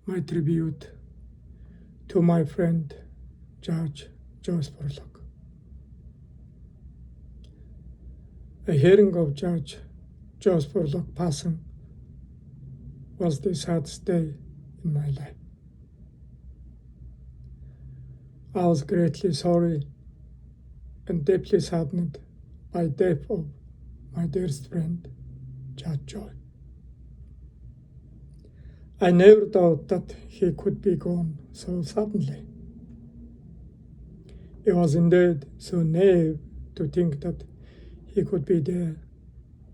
my tribute to my friend Judge Joe Spurlock. A hearing of Judge Joe Spurlock passing was the saddest day in my life. I was greatly sorry and deeply saddened by the death of my dearest friend, Judge Joe. I never thought that he could be gone so suddenly. It was indeed so naive to think that he could be there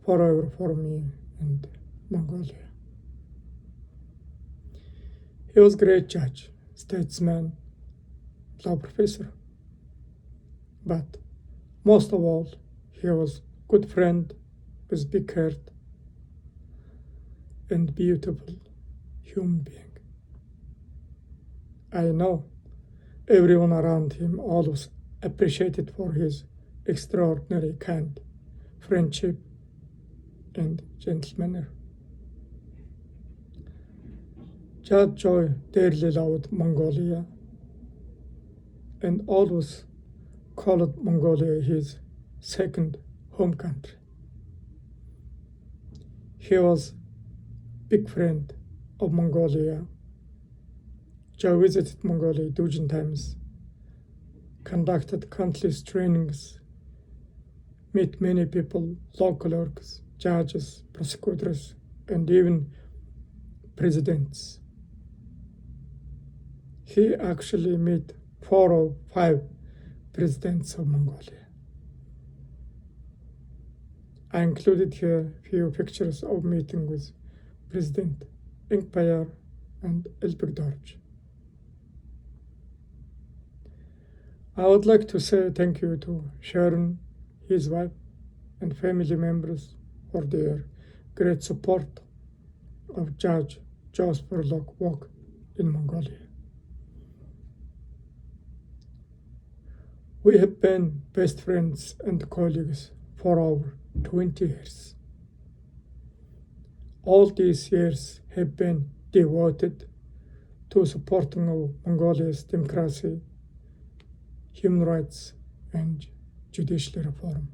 forever for me and Mongolia. He was a great judge, statesman, law professor. But most of all, he was a good friend with big heart and beautiful human being. I know everyone around him always appreciated for his extraordinary kind, friendship, and gentle manner. Judge Joe dearly loved Mongolia and always called Mongolia his second home country. He was a big friend of Mongolia. Joe visited Mongolia 2 times, conducted countless trainings, met many people, law clerks, judges, prosecutors, and even presidents. He actually met 4 or 5 presidents of Mongolia. I included here a few pictures of meeting with President Ingpayar and Elbegdorj. I would like to say thank you to Sharon, his wife, and family members for their great support of Judge Joe Spurlock's work in Mongolia. We have been best friends and colleagues for over 20 years. All these years have been devoted to supporting of Mongolia's democracy, human rights, and judicial reform.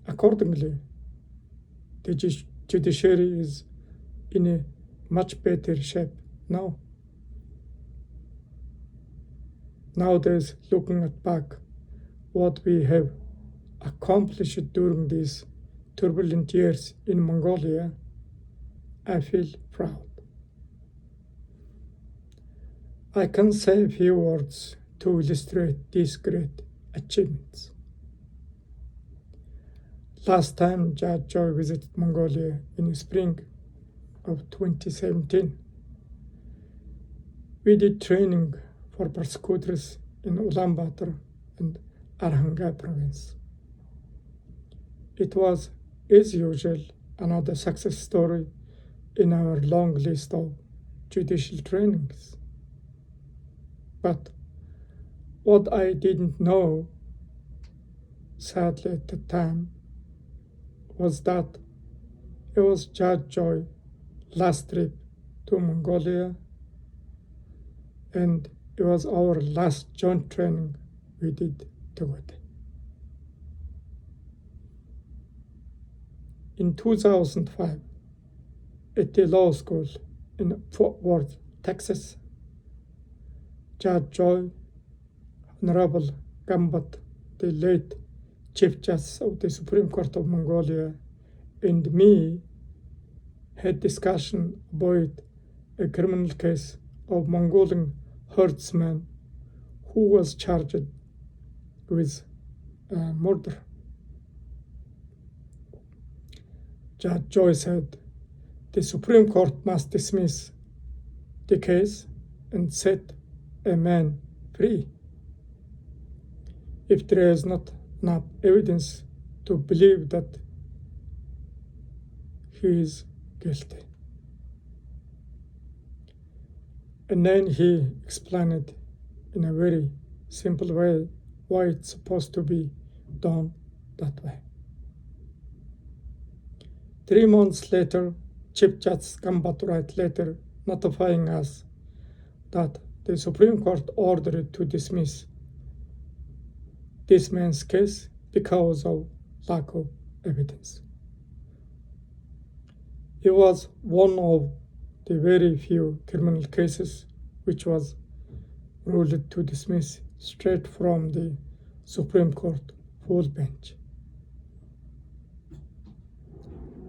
Accordingly, the judiciary is in a much better shape now. Nowadays, looking back what we have accomplished during these turbulent years in Mongolia, I feel proud. I can say a few words to illustrate these great achievements. Last time Judge Joe visited Mongolia in the spring of 2017, we did training for prosecutors in Ulaanbaatar and Arhangai province. It was, as usual, another success story in our long list of judicial trainings. But what I didn't know, sadly at the time, was that it was Judge Joe's last trip to Mongolia, and it was our last joint training we did together. In 2005, at the law school in Fort Worth, Texas, Judge Joe, Honorable Gambat, the late Chief Justice of the Supreme Court of Mongolia, and me had discussion about a criminal case of Mongolian herdsman who was charged with murder. Judge Joe said the Supreme Court must dismiss the case and set a man free if there is not enough evidence to believe that he is guilty. And then he explained it in a very simple way why it's supposed to be done that way. 3 months later, Chief Justice Gambat wrote letter notifying us that the Supreme Court ordered to dismiss this man's case because of lack of evidence. It was one of the very few criminal cases which was ruled to dismiss straight from the Supreme Court full bench.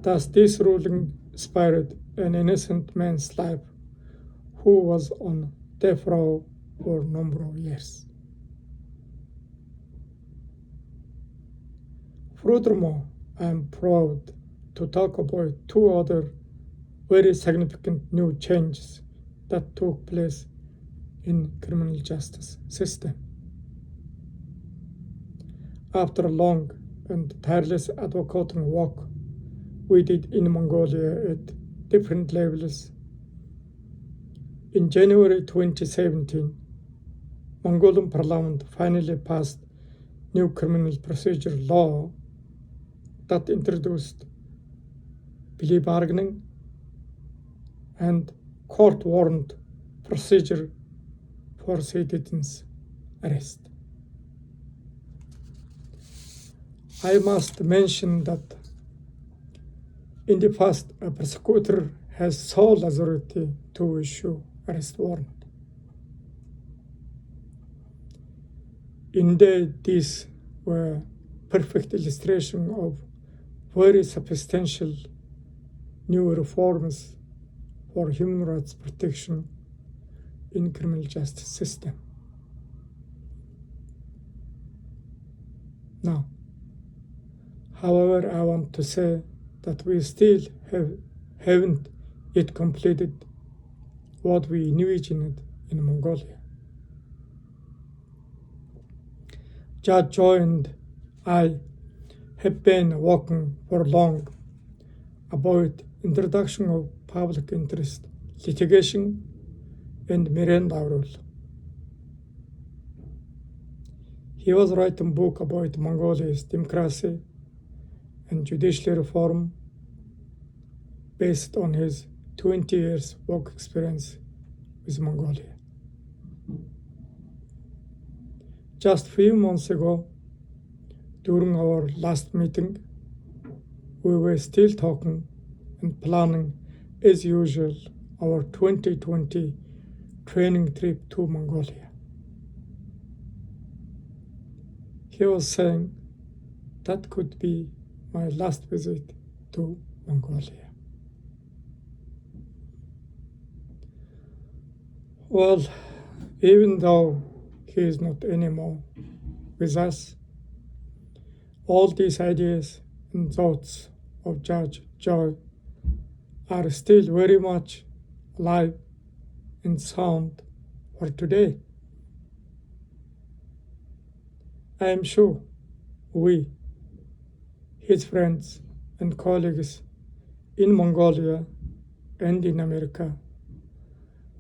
Thus, this ruling spared an innocent man's life who was on death row for a number of years. Furthermore, I am proud to talk about two other very significant new changes that took place in criminal justice system. After a long and tireless advocating work we did in Mongolia at different levels, in January 2017, Mongolian Parliament finally passed new criminal procedure law that introduced plea bargaining and court warrant procedure for citizens' arrest. I must mention that in the past, a prosecutor has sole authority to issue arrest warrant. Indeed, these were perfect illustration of very substantial new reforms for human rights protection in criminal justice system. Now, however, I want to say that we still haven't yet completed what we envisioned in Mongolia. Judge Joe and I have been working for long about introduction of public interest litigation and Miranda rule. He was writing a book about Mongolia's democracy and judicial reform based on his 20 years work experience with Mongolia. Just a few months ago, during our last meeting, we were still talking and planning, as usual, our 2020 training trip to Mongolia. He was saying that could be my last visit to Mongolia. Well, even though he is not anymore with us, all these ideas and thoughts of Judge Joe are still very much alive and sound for today. I am sure we, his friends and colleagues in Mongolia and in America,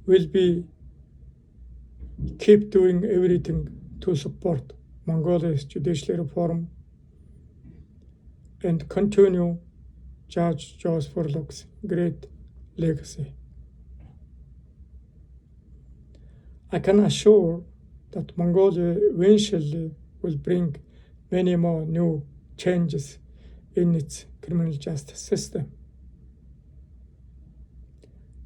will keep doing everything to support Mongolia's judicial reform and continue Judge Joe Spurlock's great legacy. I can assure that Mongolia eventually will bring many more new changes in its criminal justice system.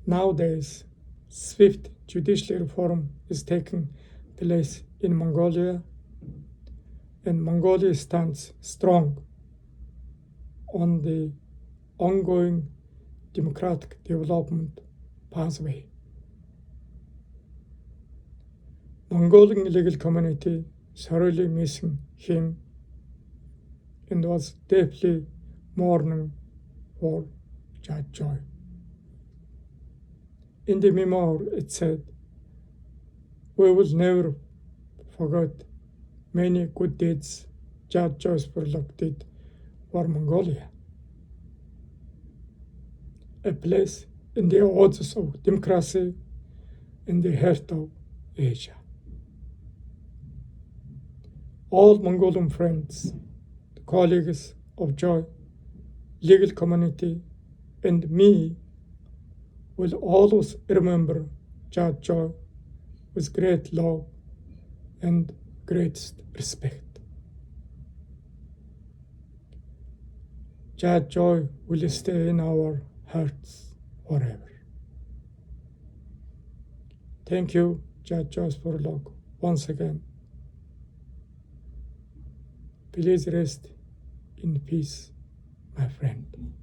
Nowadays, swift judicial reform is taking place in Mongolia, and Mongolia stands strong on the ongoing democratic development pathway. Mongolian legal community thoroughly missing him and was deeply mourning for Judge Joe. In the memoir, it said, "We will never forget many good deeds Judge Joe Spurlock did for Mongolia, a place in the oasis of democracy in the heart of Asia." All Mongolian friends, colleagues of Joe, legal community, and me will always remember Judge Joe with great love and greatest respect. Judge Joe will stay in our hearts forever. Thank you, Judge Joe Spurlock, once again. Please rest in peace, my friend.